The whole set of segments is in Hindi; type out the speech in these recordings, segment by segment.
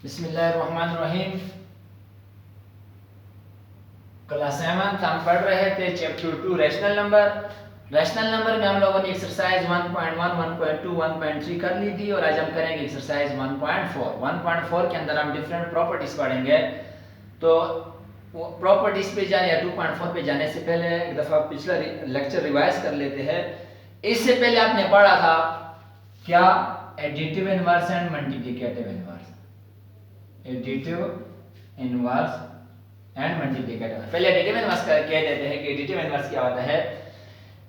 बिस्मिल्लाहिर्रहमानिर्रहीम। क्लास 7 हम पढ़ रहे थे chapter 2 rational number. Rational number में हम लोगों ने एक्सरसाइज 1.1, 1.2, 1.3 कर ली थी और आज हम करेंगे एक्सरसाइज 1.4। 1.4 के अंदर हम डिफरेंट प्रॉपर्टीज पढ़ेंगे। तो प्रॉपर्टीज पे जाने या 2.4 पे जाने से पहले एक दफा पिछला लेक्चर रिवाइज कर लेते हैं। इससे पहले आपने पढ़ा था क्या? Additive inverse and multiplicative inverse. Additive inverse and multiplicative. पहले एडिटिव इनवर्स का कह देते हैं कि एडिटिव इनवर्स क्या होता है।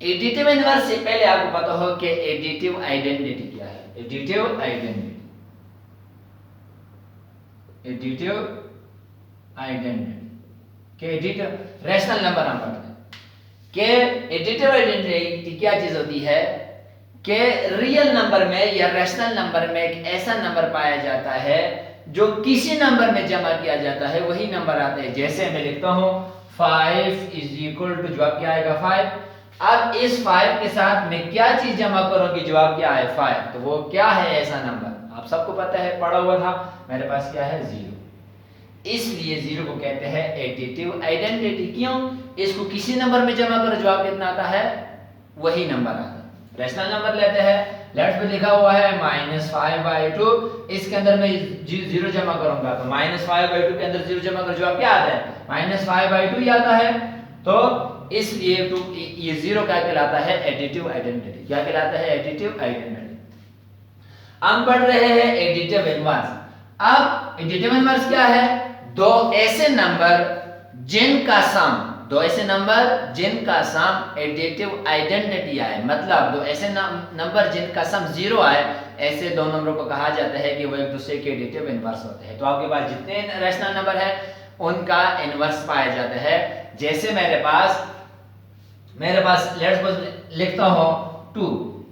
एडिटिव इनवर्स से पहले आपको पता हो कि एडिटिव आइडेंटिटी क्या है। एडिटिव आइडेंटिटी, एडिटिव आइडेंटिटी के एडिटिव रैशनल नंबर हम पढ़ते हैं कि एडिटिव आइडेंटिटी क्या चीज होती है कि रियल नंबर में या रैशनल नंबर में एक ऐसा नंबर पाया जाता है जो किसी नंबर में जमा किया जाता है वही नंबर आता है। जैसे मैं लिखता हूं 5 इज इक्वल टू, जवाब क्या आएगा 5। अब इस 5 के साथ मैं क्या चीज जमा करूंगी, जवाब क्या है 5। तो वो क्या है ऐसा नंबर, आप सबको पता है, पढ़ा हुआ था। मेरे पास क्या है 0, इसलिए 0 को कहते हैं एडिटिव आइडेंटिटी। क्यों? इसको किसी नंबर में जमा करो, जवाब कितना आता है वही नंबर आता है। रैशनल नंबर लेते हैं, लेफ्ट पे लिखा हुआ है -5/2, इसके अंदर मैं 0 जमा करूंगा तो -5/2 के अंदर 0 जमा कर, जवाब क्या आता है -5/2 ही आता है। तो इसलिए ये 0 क्या कहलाता है एडिटिव आइडेंटिटी। क्या कहलाता है एडिटिव आइडेंटिटी। हम पढ़ रहे हैं एडिटिव इनवर्स। अब एडिटिव इनवर्स क्या है? दो ऐसे नंबर जिनका सम, दो ऐसे नंबर जिनका सम एडिटिव आइडेंटिटी आए, मतलब दो ऐसे नंबर जिनका सम 0 आए, ऐसे दो नंबरों को कहा जाता है कि वो एक दूसरे के एडिटिव इनवर्स होते हैं। तो आपके पास जितने रैशनल नंबर है उनका इनवर्स पाया जाता है। जैसे मेरे पास लेट्स सपोज लिखता हूं 2,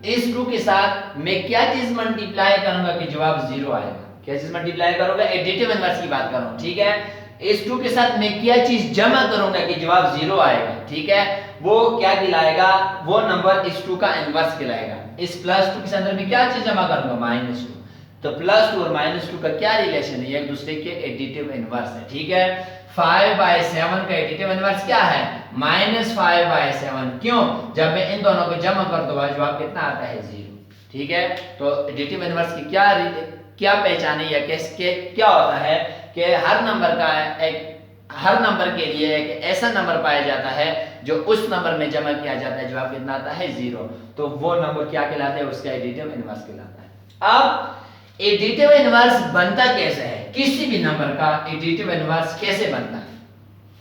इस 2 के साथ मैं क्या चीज मल्टीप्लाई करूंगा कि जवाब 0 आएगा। क्या चीज मल्टीप्लाई करूंगा? एडिटिव इनवर्स की बात कर रहा हूं, ठीक है। इस 2 के साथ मैं क्या चीज जमा करूंगा कि जवाब 0 आएगा, ठीक है। वो क्या कहलाएगा? वो नंबर इस 2 का इनवर्स कहलाएगा। इस +2 के अंदर मैं क्या चीज जमा करूंगा -2। तो +2 और -2 का क्या रिलेशन है? एक दूसरे के एडिटिव इनवर्स है, ठीक है। 5/7 का एडिटिव इनवर्स क्या है? -5/7। क्यों? जब मैं इन दोनों को जमा कर दूंगा जवाब कितना आता है 0, ठीक है। तो एडिटिव इनवर्स की क्या पहचान है या कैसे क्या होता है कि हर नंबर के लिए एक ऐसा नंबर पाया जाता है जो उस नंबर में जमा किया जाता है, जवाब कितना आता है 0। तो वो नंबर क्या कहलाता है? उसका एडिटिव इनवर्स कहलाता है। अब एडिटिव इनवर्स बनता कैसे है? किसी भी नंबर का एडिटिव इनवर्स कैसे बनता है,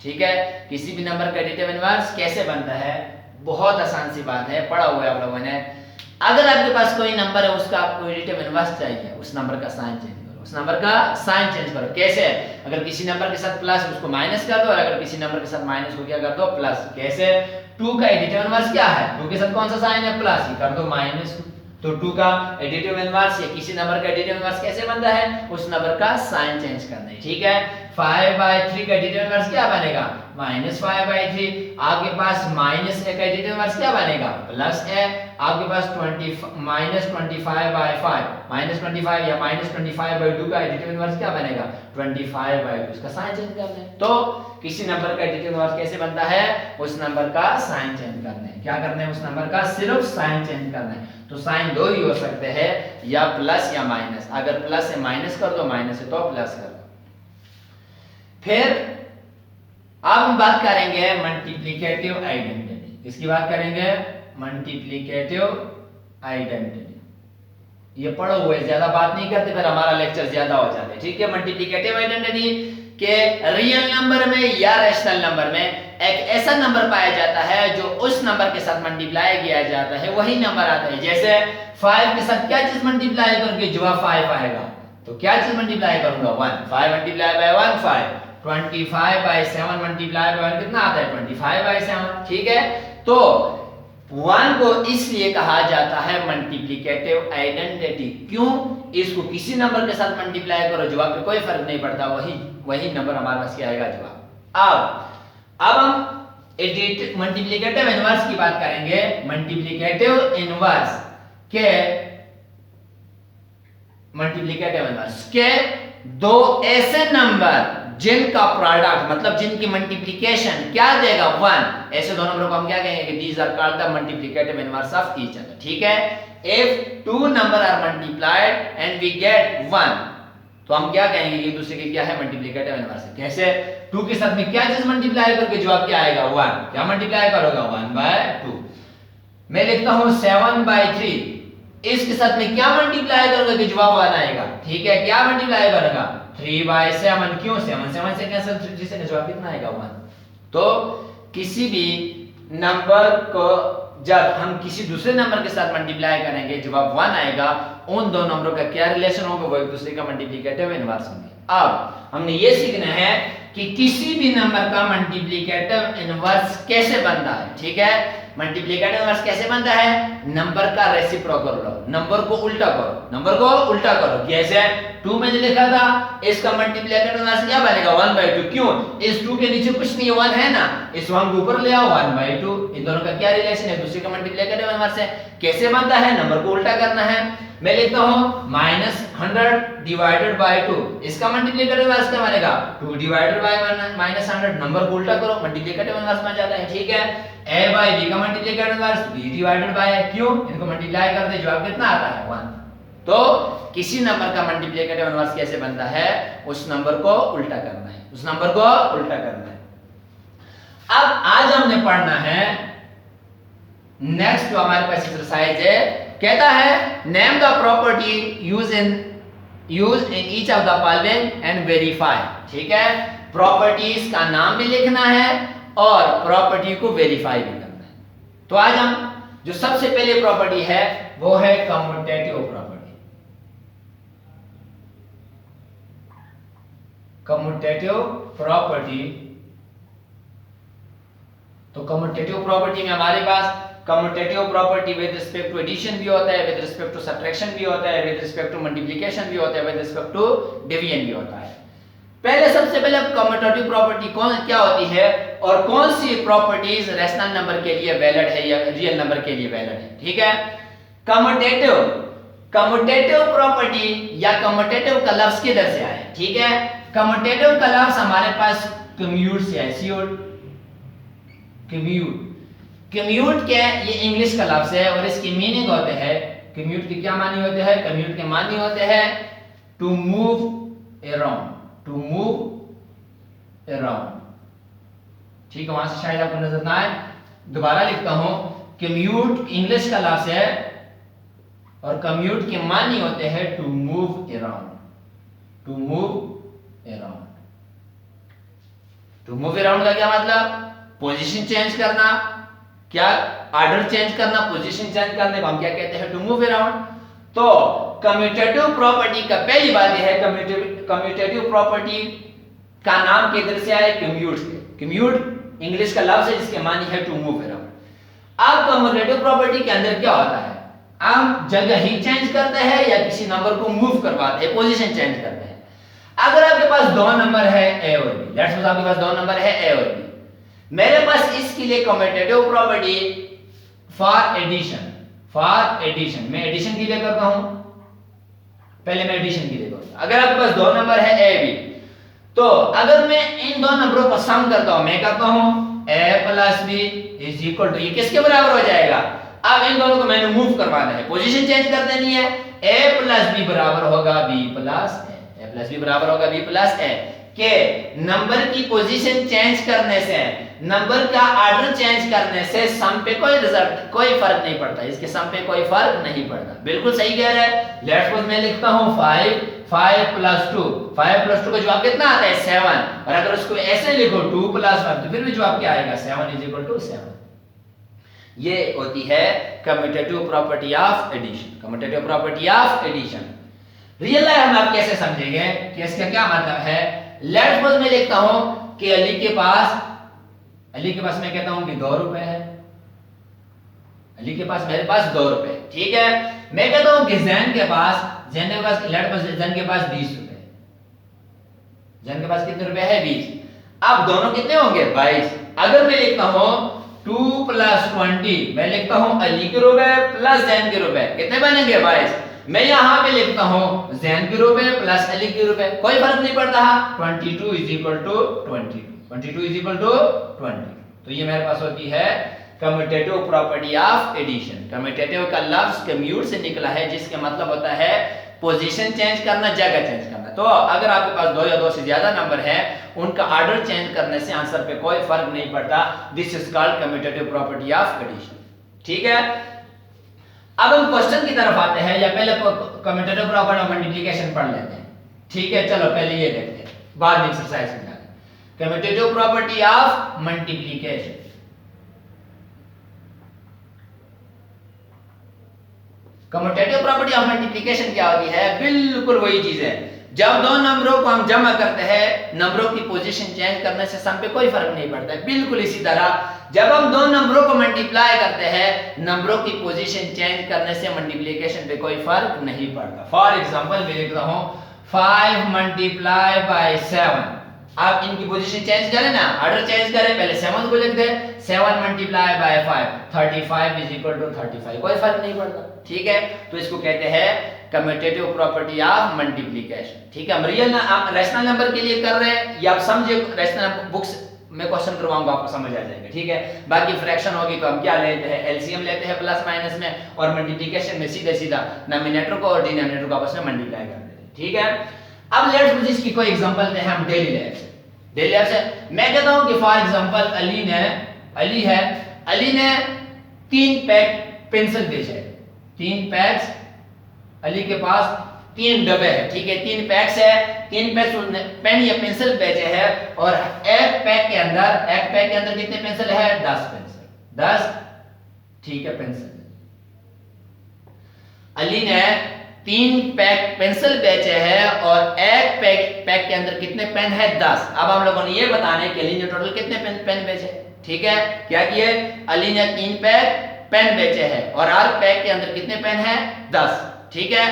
ठीक है। किसी भी नंबर का एडिटिव इनवर्स कैसे बनता है? बहुत आसान सी बात है, पढ़ा हुआ है आप लोगों ने। अगर आपके पास कोई नंबर है उसका आपको एडिटिव इनवर्स चाहिए, उस नंबर का साइन चेंज करो, उस नंबर का साइन चेंज करो। कैसे? अगर किसी नंबर के साथ प्लस उसको माइनस कर दो, और अगर किसी नंबर के साथ माइनस को क्या कर दो प्लस। कैसे? 2 का एडिटिव इनवर्स क्या है? 2 के साथ कौन सा साइन है? प्लस, ही कर दो -2। तो 2 का एडिटिव इनवर्स या किसी नंबर का एडिटिव इनवर्स कैसे बनता है? उस नंबर का साइन चेंज करना है, ठीक है। 5/3 का एडिटिव इनवर्स क्या बनेगा? -5/3। आपके पास -a का एडिटिव इनवर्स क्या बनेगा? +a। आपके पास -25/5, -25 या -25/2 का एडिटिव इनवर्स क्या बनेगा? 25/2। इसका साइन चेंज करना है। तो किसी नंबर का एडिटिव इनवर्स कैसे बनता है? उस नंबर का साइन चेंज करना है। क्या करना है? उस नंबर का सिर्फ साइन चेंज करना है। तो साइन दो ही हो सकते हैं, या प्लस या माइनस। अगर प्लस से माइनस कर दो, माइनस से तो प्लस कर दो। फिर अब हम बात करेंगे मल्टीप्लिकेटिव आइडेंटिटी। इसकी बात करेंगे मल्टीप्लिकेटिव आइडेंटिटी। ये पढ़ो हुए, ज्यादा बात नहीं करते फिर हमारा लेक्चर ज्यादा हो जाता है, ठीक है। मल्टीप्लिकेटिव आइडेंटिटी के रियल नंबर में या रैशनल नंबर में एक ऐसा नंबर पाया जाता है जो उस नंबर के साथ मल्टीप्लाई किया जाता है वही नंबर आता है। जैसे 5 के साथ क्या चीज मल्टीप्लाई करोगे? जवाब 5 आएगा। तो क्या चीज मल्टीप्लाई करूंगा? 1। 5 मल्टीप्लाई बाय 1 5। 25/7 मल्टीप्लाई बाय 1 कितना आता है? 25/7, ठीक है। तो 1 को इसलिए कहा जाता है मल्टीप्लिकेटिव आइडेंटिटी। क्यों? इसको किसी नंबर के साथ मल्टीप्लाई करो, जवाब पे कोई फर्क नहीं पड़ता, वही नंबर हमारे पास क्या आएगा जवाब। अब हम मल्टीप्लिकेटिव इनवर्स की बात करेंगे। मल्टीप्लिकेटिव इनवर्स के दो ऐसे नंबर जिनका प्रोडक्ट मतलब जिनकी मल्टीप्लिकेशन क्या देगा 1, ऐसे दो नंबरों को हम क्या कहेंगे कि these are called the multiplicative inverse of each other। ठीक है, if two number are multiplied and we get 1, तो हम क्या कहेंगे कि दूसरे के क्या है मल्टीप्लिकेटिव इनवर्स है। कैसे? 2 के साथ में क्या चीज मल्टीप्लाई करके जवाब क्या आएगा 1, क्या मल्टीप्लाई करोगे 1/2। मैं लिखता हूं 7/3, इसके साथ में क्या मल्टीप्लाई करोगे कि जवाब 1 आएगा। ठीक है, क्या मल्टीप्लाई करेगा 3/7, क्यों 7 से कैंसिल 3 से जवाब कितना आएगा 1। तो किसी भी नंबर को जब हम किसी दूसरे नंबर के साथ मल्टीप्लाई करेंगे जवाब 1 आएगा, उन दो नंबरों का क्या रिलेशन होगा, वो एक दूसरे का मल्टीप्लिकेटिव इनवर्स होंगे। अब हमने ये सीखना है कि किसी भी नंबर का मल्टीप्लिकेटिव इनवर्स कैसे बनता है। ठीक है, मल्टीप्लिकेटिव इनवर्स कैसे बनता है, नंबर का रेसिप्रोकल लो, नंबर को उल्टा करो, नंबर को उल्टा करो। कैसे? 2 मैंने लिखा था, इसका मल्टीप्लिकेटिव इनवर्स क्या बनेगा 1/2, क्यों? इस 2 के नीचे कुछ नहीं है 1 है ना, इस 1 को ऊपर ले आओ 1/2। इन दोनों का क्या रिलेशन है, दूसरे का मल्टीप्लिकेटिव इनवर्स है। कैसे बनता है, नंबर को उल्टा करना है। मैं लिखता हूं -100 डिवाइडेड बाय 2, इसका मल्टीप्लिकेटिव इनवर्स क्या बनेगा 2 डिवाइडेड बाय -100, नंबर को उल्टा करो मल्टीप्लिकेटिव इनवर्स बन जाता है। ठीक है, a बाय b का multiplicative inverse b divided by, क्यों? इनको मल्टीप्लाई कर दे जवाब कितना आता है 1। तो किसी नंबर का मल्टीप्लिकेटिव इनवर्स कैसे बनता है, उस नंबर को उल्टा करना है, उस नंबर को उल्टा करना है। अब आज हमने पढ़ना है नेक्स्ट जो हमारे पास एक्सरसाइज है, कहता है name the property use in each of the following and verify. ठीक है, प्रॉपर्टीज का नाम भी लिखना है और प्रॉपर्टी को वेरीफाई भी करना है। तो आज हम जो सबसे पहले प्रॉपर्टी है वो है कम्यूटेटिव प्रॉपर्टी। कम्यूटेटिव प्रॉपर्टी, तो कम्यूटेटिव प्रॉपर्टी में हमारे पास commutative property with respect to addition भी होता है, विद रिस्पेक्ट टू सब्ट्रैक्शन भी होता है, विद रिस्पेक्ट टू मल्टीप्लिकेशन भी होता है, विद रिस्पेक्ट टू डिवीजन भी होता है। पहले सबसे पहले कम्यूटेटिव प्रॉपर्टी कौन क्या होती है और कौन सी प्रॉपर्टीज रैशनल नंबर के लिए वैलिड है या रियल नंबर के लिए वैलिड है। ठीक है, कम्यूटेटिव प्रॉपर्टी या कम्यूटेटिव का लफ्ज किधर से आया। ठीक है, कम्यूटेटिव का लफ्ज हमारे पास कम्यूट से है, कम्यूट क्या है, ये इंग्लिश का लफ्ज है और इसकी मीनिंग होते हैं, कम्यूट की क्या मानी होते हैं, कम्यूट के मानी होते हैं to move around, to move around. ठीक है, वहां से शायद आपको नजर ना आए, दोबारा लिखता हूं, कम्यूट इंग्लिश का लफ्ज है और कम्यूट के मानी होते हैं to move around, to move around. To move around का क्या मतलब, पोजीशन चेंज करना, क्या ऑर्डर चेंज करना, पोजीशन चेंज करने को हम क्या कहते हैं, टू मूव अराउंड। तो कम्यूटेटिव प्रॉपर्टी का पहली बात यह है, कम्यूटेटिव प्रॉपर्टी का नाम किधर से आया, कम्यूट से। कम्यूट इंग्लिश का लफ्ज है जिसके मानी है टू मूव अराउंड। अब कम्यूटेटिव प्रॉपर्टी के अंदर क्या होता है, हम जगह ही चेंज करते हैं या किसी नंबर को मूव करवाते हैं, पोजीशन चेंज करते हैं। अगर आपके पास दो नंबर है ए और बी, लेट्स सपोज आपके पास दो नंबर है ए और बी, मेरे पास इसके लिए कम्यूटेटिव प्रॉपर्टी फॉर एडिशन, मैं एडिशन के लिए करता हूं, पहले मैं एडिशन के लिए करता हूं। अगर आपके पास दो नंबर है ए बी, तो अगर मैं इन दो नंबरों को सम करता हूं, मैं करता हूं a plus b is equal to, ये किसके बराबर हो जाएगा, अब इन दोनों को मैंने मूव करवाना है, पोजीशन चेंज कर देनी है, a प्लस बी बराबर होगा b plus a, a plus b बराबर होगा b प्लस a, के नंबर की पोजीशन चेंज करने से, नंबर का ऑर्डर चेंज करने से सम पे कोई रिजल्ट, कोई फर्क नहीं पड़ता, इसके सम पे कोई फर्क नहीं पड़ता। बिल्कुल सही कह रहे हैं। लेट्स सपोज मैं लिखता हूं 5 प्लस 2, 5 प्लस 2 का जवाब कितना आता है 7, और अगर उसको ऐसे लिखो 2 प्लस 1 तो फिर भी जवाब क्या आएगा 7 इज इक्वल टू 7। ये होती है commutative property of addition, commutative property of addition. Real life हम आप कैसे समझेंगे कि इसका क्या मतलब है। लेट्स सपोज मैं लिखता हूं कि अली के पास मैं कहता हूं कि 2 रुपए है, अली के पास मेरे पास 2 रुपए, ठीक है। मैं कहता हूं कि जैन के पास 20 रुपए, जैन के पास कितने रुपए है 20। अब दोनों कितने होंगे 22। अगर मैं लिखता हूं 2 प्लस 20, मैं लिखता हूं अली के रुपए प्लस जैन के रुपए, कितने बनेंगे 22। मैं यहाँ पे लिखता हूँ जैन के रूप में प्लस अली के रूप में, कोई फर्क नहीं पड़ता। 22 is equal to 22 is equal to 20। तो ये मेरे पास होती है commutative property of addition. Commutative का लफ्ज कम्यूट से निकला है, जिसका मतलब होता है पोजीशन चेंज करना, जगह चेंज करना। तो अगर आपके पास दो या दो से ज्यादा नंबर है, उनका ऑर्डर चेंज करने से आंसर पे कोई फर्क नहीं पड़ता। This is called commutative property of addition. ठीक है, अब हम क्वेश्चन की तरफ आते हैं, या पहले कम्यूटेटिव प्रॉपर्टी ऑफ मल्टीप्लिकेशन पढ़ लेते हैं। ठीक है, चलो पहले ये देखते हैं, बाद में एक्सरसाइज में जाते हैं। Commutative property of multiplication. Commutative property of multiplication क्या होती है? बिल्कुल वही चीज है, जब दो नंबरों को हम जमा करते हैं, नंबरों की पोजीशन चेंज करने से सम पे कोई फर्क नहीं पड़ता है। बिल्कुल इसी तरह जब हम दो नंबरों को मल्टीप्लाई करते हैं, नंबरों की पोजीशन चेंज करने से मल्टीप्लिकेशन पे कोई फर्क नहीं पड़ता। फॉर एग्जांपल मैं लिख रहा हूं 5 मल्टीप्लाई बाय 7। आप इनकी पोजीशन चेंज करें ना, ऑर्डर चेंज करें, पहले 7 को लिख दे, 7 multiply by 5 35 is equal to 35, कोई फर्क नहीं पड़ता। ठीक है, तो इसको कहते हैं कम्यूटेटिव प्रॉपर्टी ऑफ मल्टीप्लिकेशन। ठीक है, हम रियल रैशनल नंबर के लिए कर रहे हैं, या आप समझे, रैशनल बुक्स में क्वेश्चन करवाऊंगा, आपको समझ आ जाएगा। ठीक है, बाकी फ्रैक्शन होगी तो हम क्या लेते हैं, एलसीएम लेते हैं प्लस माइनस में, और मल्टीप्लिकेशन में सीधा सीधा नोमिनेटर को और डिनोमिनेटर को आपस में मल्टीप्लाई कर देते हैं। ठीक है, अब लेट्स सपोज इसकी कोई एग्जांपल लेते हैं हम डेली लाइफ से। डेली लाइफ से मैं कहता हूं कि फॉर एग्जांपल अली ने 3 पैक पेंसिल बेचे हैं। 3 पैक्स, अली के पास 3 डब्बे है। ठीक है, 3 पैक्स है, 3 पैक्स पेन या पेंसिल बेचे हैं, और एक पैक के अंदर कितने पेंसिल है? 10 पेंसिल, 10। ठीक है, पेंसिल अली ने 3 पैक पेंसिल बेचे हैं, और एक पैक के अंदर कितने पेन है? 10। अब हम लोगों ने ये बताना है कि अली ने टोटल कितने पेन बेचे। ठीक है, क्या किए? अली ने 3 पैक पेन बेचे हैं, और हर पैक के अंदर कितने पेन है? 10। ठीक है,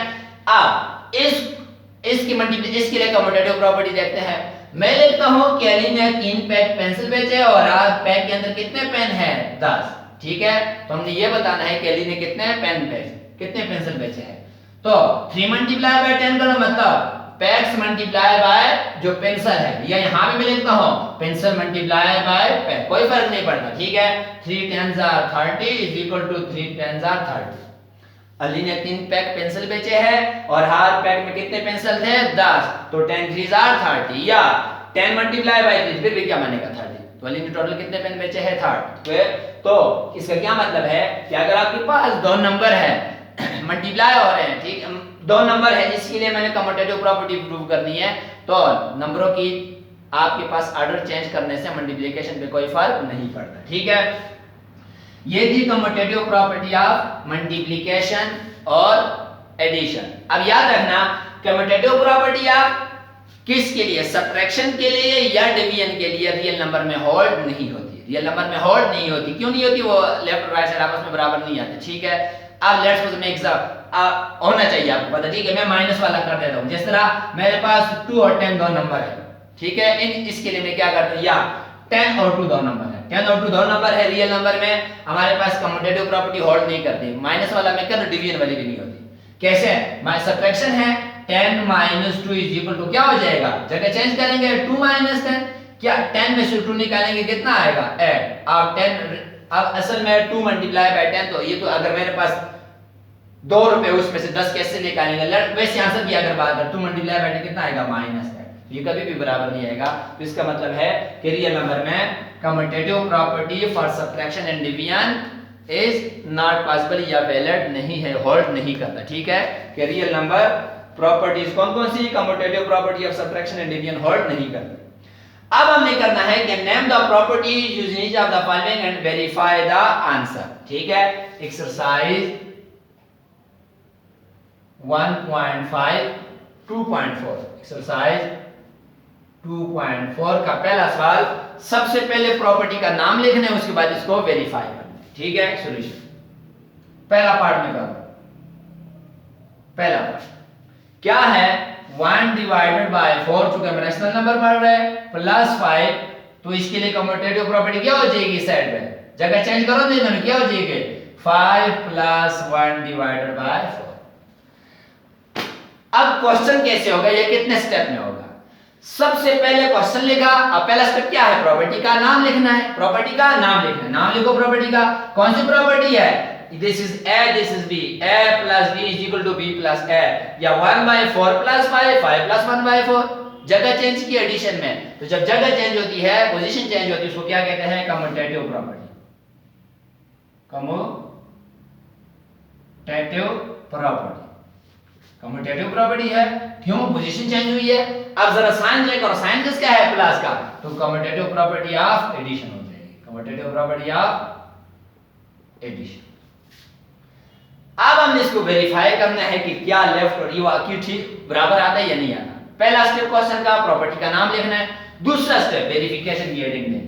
अब इसके लिए कम्यूटेटिव प्रॉपर्टी देखते हैं। मैं लिखता हूं कि अली ने 3 पैक पेंसिल बेचे और हर पैक के अंदर कितने पेन है? 10। ठीक है, तो हमने ये बताना है कि अली ने कितने पेंसिल बेचे हैं। तो 3 मल्टीप्लाई बाय 10 का मतलब पैक्स मल्टीप्लाई बाय जो पेंसिल है, या यहां पे मैं लिखता हूं पेंसिल मल्टीप्लाई बाय पैक, कोई फर्क नहीं पड़ता। ठीक है, 3 10s are 30 is equal to 3 10s are 30। Ali ने 3 पैक पेंसिल बेचे हैं, और हर पैक में कितने पेंसिल थे? 10। तो 10 3s are 30, या 10 मल्टीप्लाई बाय 3 फिर भी क्या बनेगा? 30। तो अली ने टोटल कितने पेन बेचे हैं? 30। तो इसका क्या मतलब है कि अगर आपके पास दो नंबर है मल्टीप्लाई हो रहे हैं, ठीक, 2 नंबर है, इसके लिए मैंने कम्यूटेटिव प्रॉपर्टी प्रूव करनी है, तो नंबरों की आपके पास ऑर्डर चेंज करने से मल्टीप्लिकेशन पे कोई फर्क नहीं पड़ता। ठीक है, ये थी कम्यूटेटिव प्रॉपर्टी ऑफ मल्टीप्लिकेशन और एडिशन। अब याद रखना, कम्यूटेटिव प्रॉपर्टी ऑफ किसके लिए? सब्ट्रैक्शन के लिए या डिवीजन के लिए रियल नंबर में होल्ड नहीं होती। रियल नंबर में होल्ड नहीं होती, क्यों नहीं होती? वो लेफ्ट और राइट साइड आपस में बराबर नहीं आते। ठीक है, अब लेट्स सपोज मैं होना चाहिए आपको पता। ठीक है, मैं माइनस वाला कर देता हूं। जिस तरह मेरे पास 2 और 10 दो नंबर है। ठीक है, इसके लिए मैं क्या करता हूं, या 10 और 2 दो नंबर है, 10 और 2 दो नंबर है, रियल नंबर में हमारे पास कम्यूटेटिव प्रॉपर्टी होल्ड नहीं करती। माइनस वाला मैं कर, डिवीजन वाली भी नहीं होती। कैसे? माय सब्ट्रैक्शन है, 10 - 2 इज इक्वल टू क्या हो जाएगा? जगह चेंज करेंगे, 2 - 10। क्या 10 में से 2 निकालेंगे कितना आएगा? 8। अब असल में 2 मल्टीप्लाई बाय 10, तो ये तो अगर मेरे पास 2 रुपए, उसमें से 10 कैसे निकालेंगे? वैसे आंसर की अगर बात करें, 2 मल्टीप्लाई बाय 10 कितना आएगा? -8। ये कभी भी बराबर नहीं आएगा। तो इसका मतलब है कि रियल नंबर में commutative property for subtraction and division is not possible, या वैलिड नहीं है, होल्ड नहीं करता। ठीक है, कि रियल नंबर प्रॉपर्टीज कौन कौन सी? Commutative property of subtraction and division hold नहीं करता। अब हमने करना है कि name the property using each of the following and verify the answer. ठीक है, एक्सरसाइज 1.5 2.4। एक्सरसाइज 2.4 का पहला सवाल, सबसे पहले प्रॉपर्टी का नाम लिखना है, उसके बाद इसको वेरीफाई करना है। ठीक है, सॉल्यूशन पहला पार्ट में करो। पहला पार्ट क्या है? 1 डिवाइडेड बाय 4, चूंकि हम रैशनल नंबर पढ़ रहे हैं, +5, तो इसके लिए कम्यूटेटिव प्रॉपर्टी क्या हो जाएगी? साइड में जगह चेंज करो, नहीं क्या हो जाएगी? 5 + 1 डिवाइडेड बाय 4। अब क्वेश्चन कैसे होगा, ये कितने स्टेप में होगा? सबसे पहले क्वेश्चन लिखा, अब पहला स्टेप क्या है? प्रॉपर्टी का नाम लिखना है। प्रॉपर्टी का नाम लिखना है, नाम लिखो प्रॉपर्टी का। कौन सी प्रॉपर्टी है? This is a, this is b, a plus b is equal to b plus a, या 1/4 plus 5, 5 plus 1/4। जगह चेंज की एडिशन में, तो जब जगह चेंज होती है, पोजीशन चेंज होती है, उसको क्या कहते हैं? Commutative property. Commutative property, commutative property है। क्यों? पोजीशन चेंज हुई है। अब जरा साइन चेक करो, साइन किसका है? प्लस का, तो कम्यूटेटिव प्रॉपर्टी ऑफ एडिशन हो जाएगी। Commutative property of addition. अब हमने इसको वेरीफाई करना है कि क्या लेफ्ट और यू ठीक बराबर आता है या नहीं आता। पहला स्टेप क्वेश्चन का प्रॉपर्टी का नाम लिखना है। दूसरा स्टेप वेरिफिकेशन की हेडिंग देनी है।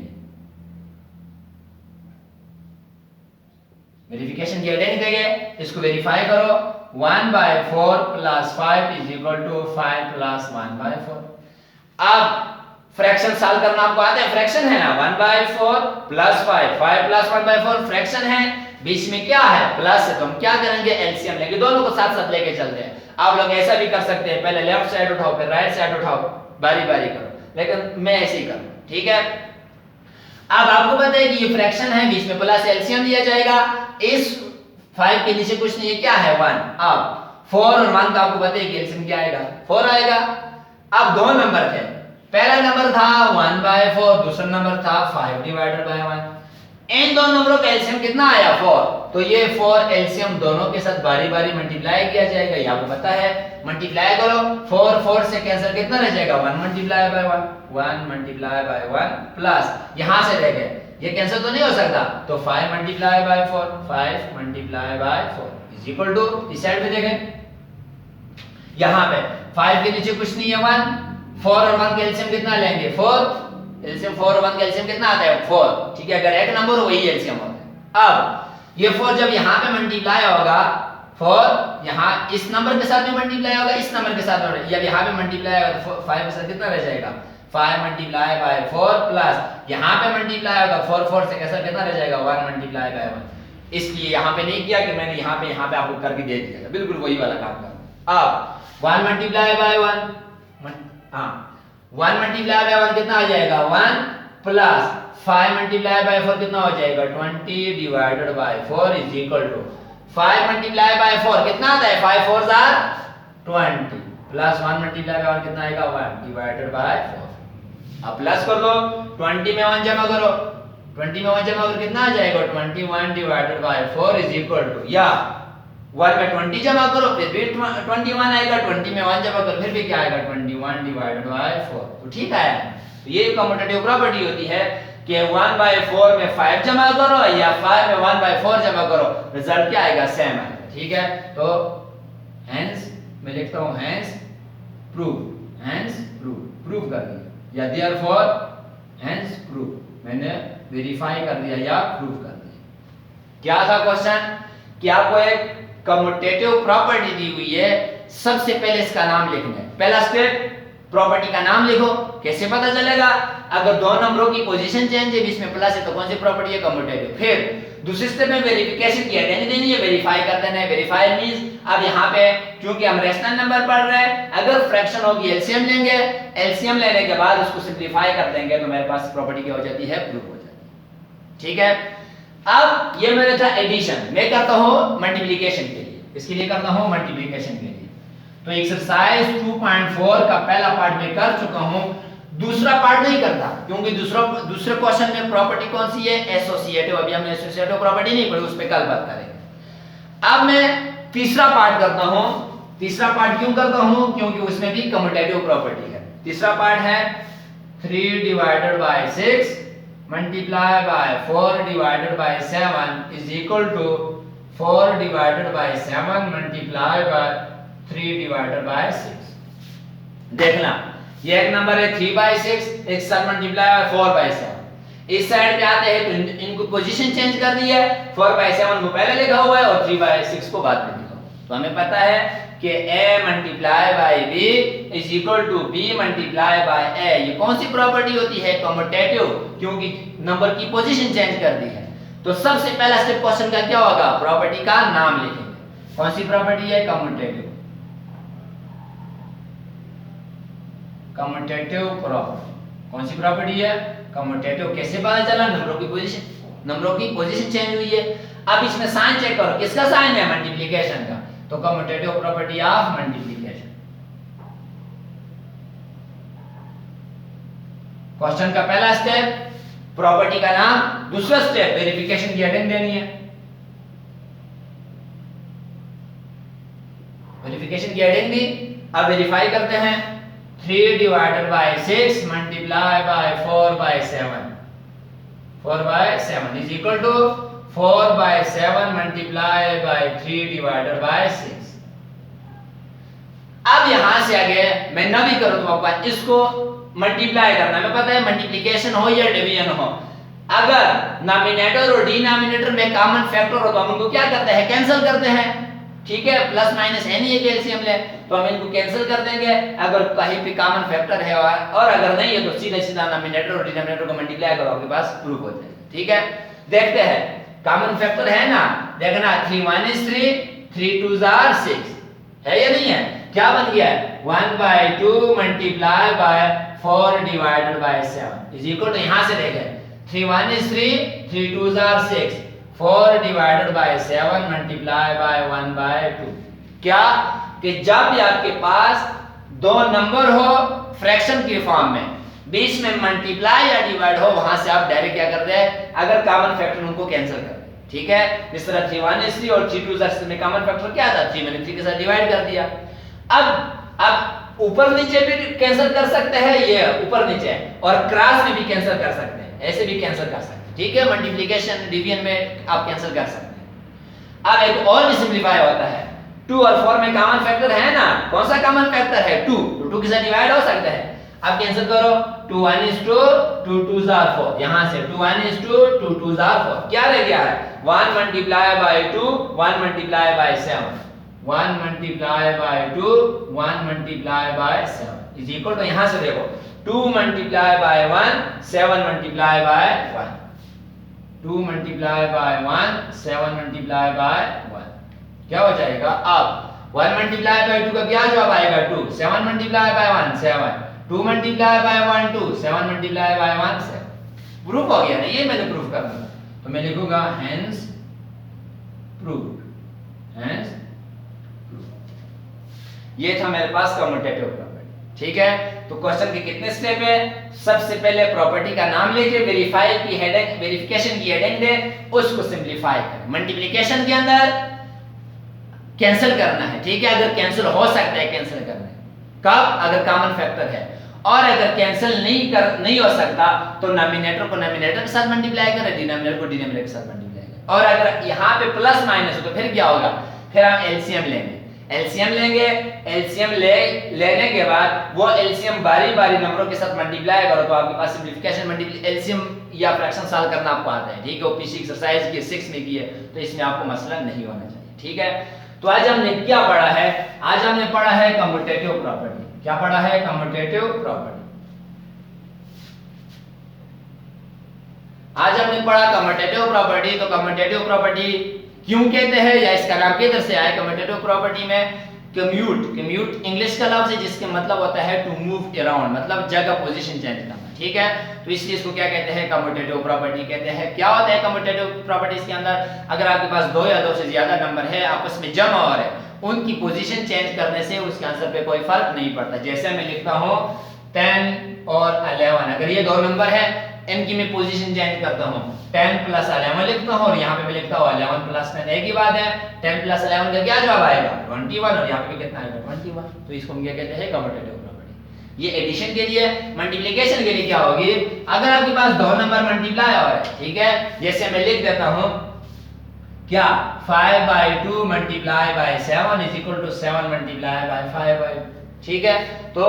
वेरिफिकेशन की हेडिंग देंगे, इसको वेरीफाई करो। 1/4 plus 5 is equal to 5 plus 1/4। अब फ्रैक्शन सॉल्व करना आपको आता है? फ्रैक्शन है ना, 1/4 plus 5, 5 plus 1/4 फ्रैक्शन है, बीच में क्या है? प्लस है, तो हम क्या करेंगे? एलसीएम लेंगे, दोनों को साथ साथ लेके चलते हैं। आप लोग ऐसा भी कर सकते हैं, पहले लेफ्ट साइड उठाओ फिर राइट साइड उठाओ, बारी बारी करो, लेकिन मैं ऐसे ही करूं, ठीक है। अब आपको पता है कि ये फ्रैक्शन है, बीच में प्लस, एलसीएम दिया जाएगा। इस 5 के नीचे कुछ नहीं है, क्या है? 1। अब 4 और 1 का आपको पता है कि एलसीएम क्या आएगा? 4 आएगा। अब दो नंबर थे, पहला नंबर था 1/4, दूसरा नंबर था 5/1। इन दोनों नंबरों का एलसीएम कितना आया? 4। तो ये 4 एलसीएम दोनों के साथ बारी बारी मल्टीप्लाई किया जाएगा, ये आपको पता है। मल्टीप्लाई करो, 4 4 से कैंसिल, कितना रह जाएगा? 1 multiply by 1, 1 multiply by 1 plus यहां से रह गए, ये कैंसिल तो नहीं हो सकता, तो 5 multiply by 4, 5 multiply by 4 is equal to, इस साइड पे देखें, यहां पे 5 के नीचे कुछ नहीं है, 1, 4 और 1 का एलसीएम कितना लेंगे? 4। एलसीएम 4 और 1 का एलसीएम कितना आता है? 4, ठीक है। अगर एक नंबर हो वही एलसीएम होता है। अब ये 4 जब यहां पे मल्टीप्लाई होगा, 4 यहां इस नंबर के साथ में मल्टीप्लाई होगा, इस नंबर के साथ में, जब यहां पे मल्टीप्लाई होगा तो 5 के साथ कितना रह जाएगा? 5 मल्टीप्लाई बाय 4 प्लस यहां पे मल्टीप्लाई होगा 4 4 से कैसा कितना रह जाएगा? 1 मल्टीप्लाई बाय 1। इसलिए यहां पे नहीं किया कि मैंने यहां पे आपको करके दे दिया, बिल्कुल वही वाला काम करना। अब 1 मल्टीप्लाई बाय 1, हां 1 मल्टीप्लाई बाय 1 कितना आ जाएगा? 1 प्लस 5 मल्टीप्लाई बाय 4 कितना हो जाएगा? 20 divided by 4 is equal to 5 multiply by 4 कितना आता है? 5 4 आर 20 प्लस 1 मल्टीप्लाई बाय 1 कितना आएगा? 1 डिवाइडेड बाय 4। अब प्लस कर दो, 20 में 1 जमा करो, 20 में 1 जमा करो कितना आ जाएगा? 21 divided by 4 is equal to, या 1 में 20 जमा करो फिर भी 21 आएगा, 20 में 1 जमा करो फिर भी क्या आएगा? 21 डिवाइडेड बाय 4। तो ठीक है, तो ये कम्यूटेटिव प्रॉपर्टी होती है कि 1/4 में 5 जमा करो या 5 में 1/4 जमा करो, रिजल्ट क्या आएगा? सेम आएगा, ठीक है। तो हेंस मैं लिखता हूं hence prove, hence prove, prove कर दिया, या देयरफॉर हेंस प्रूव, मैंने वेरीफाई कर दिया या प्रूव कर दिया। क्या था क्वेश्चन कि आपको एक कम्यूटेटिव प्रॉपर्टी दी हुई है, सबसे पहले इसका नाम लिखना है। पहला स्टेप प्रॉपर्टी का नाम लिखो, कैसे पता चलेगा? अगर दो नंबरों की पोजीशन चेंज है, बीच में प्लस है, तो कौन सी प्रॉपर्टी है? कम्यूटेटिव। फिर दूसरे स्टेप में वेरिफिकेशन की हेडिंग देनी है, वेरीफाई कर देना है। वेरीफाई मींस अब यहाँ पे क्योंकि हम रेशनल नंबर पढ़ रहे हैं, अगर फ्रैक्शन होगी एलसीएम लेंगे, एलसीएम लेने के बाद उसको सिंपलीफाई कर देंगे तो मेरे पास प्रॉपर्टी क्या हो जाती है? प्रूव हो जाती है, ठीक है। अब ये मेरा था एडिशन, मैं करता हूं मल्टीप्लिकेशन के लिए, इसके लिए करता हूं मल्टीप्लिकेशन के लिए। तो एक्सरसाइज 2.4 का पहला पार्ट मैं कर चुका हूं, दूसरा पार्ट नहीं करता क्योंकि दूसरे क्वेश्चन में प्रॉपर्टी कौन सी है? एसोसिएटिव। अभी हमने एसोसिएटिव प्रॉपर्टी नहीं पढ़ी, उस पे कल बात करेंगे। अब मैं तीसरा पार्ट करता हूं। तीसरा पार्ट क्यों करता हूं? क्योंकि उसमें भी कम्यूटेटिव प्रॉपर्टी है। तीसरा पार्ट है 3 divided by 6 multiply by 4 divided by 7 is equal to 4 divided by 7 multiply by 3 divided by 6। देखना, ये एक नंबर है 3/6, एक साथ मल्टीप्लाई बाय 4/7। इस साइड पे आते हैं तो इनको पोजीशन चेंज कर दी है, 4/7 को पहले लिखा हुआ है और 3/6 को बाद में लिखा हुआ है। तो हमें पता है कि a multiply by b is equal to b multiply by a। ये कौन सी प्रॉपर्टी होती है? कम्यूटेटिव, क्योंकि नंबर की पोजीशन चेंज कर दी है। तो सबसे पहला स्टेप क्वेश्चन का क्या होगा? प्रॉपर्टी का नाम लिखेंगे। कौन सी प्रॉपर्टी है? कम्यूटेटिव। Commutative property. कौन सी प्रॉपर्टी है? कम्यूटेटिव। कैसे पता चला? नंबरों की पोजीशन चेंज हुई है। अब इसमें साइन चेक करो, किसका साइन है? मल्टीप्लिकेशन का। तो commutative property of multiplication. Question का पहला स्टेप प्रॉपर्टी का नाम, दूसरा स्टेप वेरिफिकेशन की हेडिंग देनी है। वेरिफिकेशन की हेडिंग दी, अब वेरीफाई करते हैं। 3 divided by 6 multiply by 4 by 7, 4 by 7 is equal to 4 by 7 multiply by 3 divided by 6। अब यहां से आगे मैं ना भी करूं तो पापा इसको मल्टीप्लाई करना है। मैं पता है मल्टीप्लिकेशन हो या डिवीजन हो, अगर नॉमिनेटर और डिनोमिनेटर में कॉमन फैक्टर हो तो हम उनको क्या करते हैं? कैंसिल करते हैं। ठीक है, प्लस माइनस है नहीं है कि एलसीएम ले, तो हम इनको कैंसिल कर देंगे अगर कहीं पे कॉमन फैक्टर है, और अगर नहीं है तो सीधे सीधा नॉमिनेटर और डिनोमिनेटर को मल्टीप्लाई करो, आपके पास प्रूफ हो जाएगा। ठीक है, देखते हैं कॉमन फैक्टर है ना, देखना 3 1 is 3, 3 2s are 6 है या नहीं है? क्या बन गया? 1/2 multiply by 4 divided by 7 is equal to, यहां से देखें 3 1 is 3, 3 2s are 6, 4 divided by 7 multiply bye 1/2। क्या कि जब भी आपके पास दो नंबर हो फ्रैक्शन की फॉर्म में, बीच में मल्टीप्लाई या डिवाइड हो, वहां से आप डायरेक्ट क्या करते हैं? अगर कॉमन फैक्टर उनको कैंसिल कर दें। ठीक है, जिस तरह 3 1 is 3 और 3 2s are 6 में कॉमन फैक्टर क्या था? 3 मैंने 3 के साथ डिवाइड कर दिया। अब ऊपर नीचे भी कैंसिल कर सकते हैं, ये ऊपर नीचे, और क्रॉस में भी कैंसिल कर सकते हैं, ऐसे भी कैंसिल कर सकते हैं। ठीक है, मल्टीप्लिकेशन डिवीजन में आप कैंसिल कर सकते हैं। अब एक और भी सिंपलीफाई होता है, 2 और 4 में कॉमन फैक्टर है ना, कौन सा कॉमन फैक्टर है? 2, तो 2 के साथ डिवाइड हो सकता है। अब कैंसिल करो, 2 1 is 2, 2 2s are 4, यहां से 2 1 is 2, 2 2s are 4, क्या रह गया है? 1 multiply by 2, 1 multiply by 7, 1 multiply by 2, 1 multiply by 7 is equal to, यहां से देखो 2 multiply by 1, 7 multiply by 1, 2 multiply by 1, 7 multiply by 1, क्या हो जाएगा? अब 1 मल्टीप्लाई बाय 2 का क्या जवाब आएगा? 2, 7 multiply by 1 7, 2 multiply by 1 2, 7 multiply by 1 7। Proof हो गया ना, ये मैंने प्रूफ करना है, तो मैं लिखूंगा हेंस प्रूफ, हेंस प्रूफ। ये था मेरे पास कम्यूटेटिव प्रॉपर्टी। ठीक है, तो क्वेश्चन के कितने स्टेप है? सबसे पहले प्रॉपर्टी का नाम लेके वेरीफाई की हेडिंग, वेरिफिकेशन की हेडिंग दे, उसको सिंपलीफाई कर, मल्टीप्लिकेशन के अंदर कैंसिल करना है। ठीक है, अगर कैंसिल हो सकता है कैंसिल करना है, कब? अगर कॉमन फैक्टर है, और अगर कैंसिल नहीं हो सकता तो नॉमिनेटर को नॉमिनेटर के साथ मल्टीप्लाई करें, डिनोमिनेटर को डिनोमिनेटर के साथ मल्टीप्लाई करें, और अगर यहां पे प्लस माइनस हो तो फिर क्या होगा? फिर हम एलसीएम लेंगे, एलसीएम लेंगे, एलसीएम लेने के बाद वो एलसीएम बारी बारी नंबरों के साथ मल्टीप्लाई करो तो आपके पास सिंपलीफिकेशन मल्टीप्लाई एलसीएम या फ्रैक्शन सॉल्व करना आपको आता है। ठीक है, ओपीसी एक्सरसाइज की 6 में की है, तो इसमें आपको मसला नहीं होना चाहिए। ठीक है, तो आज हमने क्या पढ़ा है? आज हमने पढ़ा है कम्यूटेटिव प्रॉपर्टी। क्या पढ़ा है? Commutative property. आज हमने पढ़ा कम्यूटेटिव प्रॉपर्टी। तो कम्यूटेटिव प्रॉपर्टी क्यों कहते हैं, या इसका नाम किधर से आया? कम्यूटेटिव प्रॉपर्टी में कम्यूट, कम्यूट इंग्लिश का लफ्ज है जिसके मतलब होता है टू मूव अराउंड, मतलब जगह पोजीशन चेंज करना। ठीक है, तो इसलिए इसको क्या कहते हैं? कम्यूटेटिव प्रॉपर्टी कहते हैं। क्या होता है कम्यूटेटिव प्रॉपर्टीज के अंदर? अगर आपके पास 2 या 2 से ज्यादा नंबर है, आपस में जमा हो रहे हैं, उनकी पोजीशन चेंज करने से उसके आंसर पे कोई फर्क नहीं पड़ता। जैसे मैं लिखता हूं 10 और 11, अगर ये 2 नंबर है, इनकी मैं पोजीशन चेंज करता हूं, 10 प्लस 11 लिखता हूं, और यहाँ पे मैं लिखता हूं 11 प्लस 10, एक ही बात है। 10 प्लस 11 का क्या जवाब आएगा? 21, और यहाँ पे कितना आएगा? 21। तो इसको हम क्या कहते हैं? Commutative property. ये एडिशन के लिए, मल्टीप्लिकेशन के लिए क्या होगी? अगर आपके पास 2 नंबर मल्टीप्लाई हो रहे हैं, ठीक है, जैसे मैं लिख देता हूं क्या, 5/2 multiply by 7 is equal to 7 multiply by 5/2। ठीक है, तो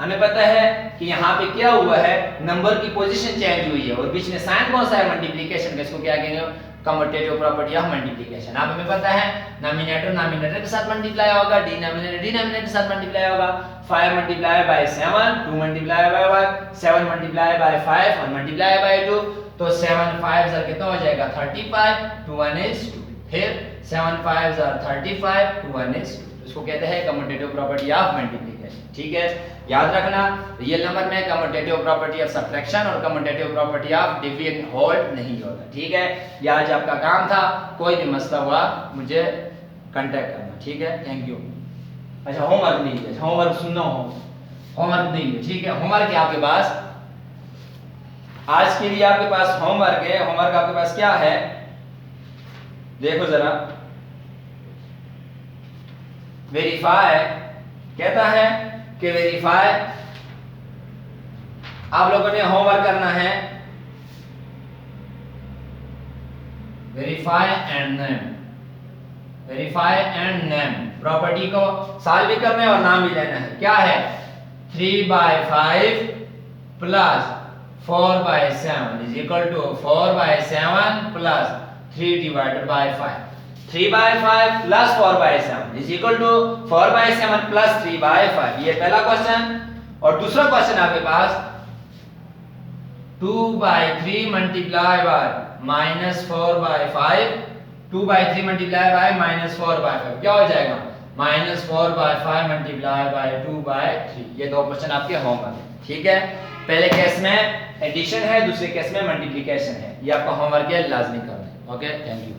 हमें पता है कि यहाँ पे क्या हुआ है, नंबर की पोजीशन चेंज हुई है, और बीच में साइन कौन सा है? मल्टीप्लिकेशन का। इसको क्या कहेंगे? Commutative property of multiplication. अब हमें पता है नॉमिनेटर नॉमिनेटर के साथ मल्टीप्लाई होगा, डिनोमिनेटर डिनोमिनेटर के साथ मल्टीप्लाई होगा। 5 multiply by 7, 2 multiply by 1, 7 multiply by 5 और मल्टीप्लाई बाय 2, तो 7 5 कितना हो जाएगा? 35, 2 1 is 2। फिर 7 5 35, 2 1 is 2। इसको कहते हैं कम्यूटेटिव प्रॉपर्टी ऑफ मल्टीप्लिकेशन। ठीक है, याद रखना रियल नंबर में कम्यूटेटिव प्रॉपर्टी ऑफ सब्ट्रैक्शन और commutative property of division hold नहीं होता। ठीक है, ये आज आपका काम था, कोई भी मसला हुआ मुझे कांटेक्ट करना। ठीक है, थैंक यू। अच्छा होमवर्क दीजिए, होमवर्क सुनना हो, होमवर्क दीजिए। ठीक है, होमवर्क है आपके पास, आज के लिए आपके पास होमवर्क है। होमवर्क आपके पास क्या है देखो जरा, वेरीफाई कहता है कि वेरीफाई आप लोगों ने होमवर्क करना है, verify and name, verify and name property को सॉल्व भी करना है और नाम भी लेना है। क्या है 3/5 plus 4/7 is equal to 4/7 plus 3/5। 3/5 plus 4/7 is equal to 4/7 plus 3/5, ये पहला क्वेश्चन। और दूसरा क्वेश्चन आपके पास 2/3 मल्टीप्लाई बाय -4/5, 2/3 मल्टीप्लाई बाय -4/5 क्या हो जाएगा -4/5 मल्टीप्लाई बाय 2/3। ये दो क्वेश्चन आपके होमवर्क है। ठीक है, पहले केस में एडिशन है, दूसरे केस में मल्टीप्लिकेशन है। ये आपका होमवर्क है, लाजमी करना है। Okay, thank you.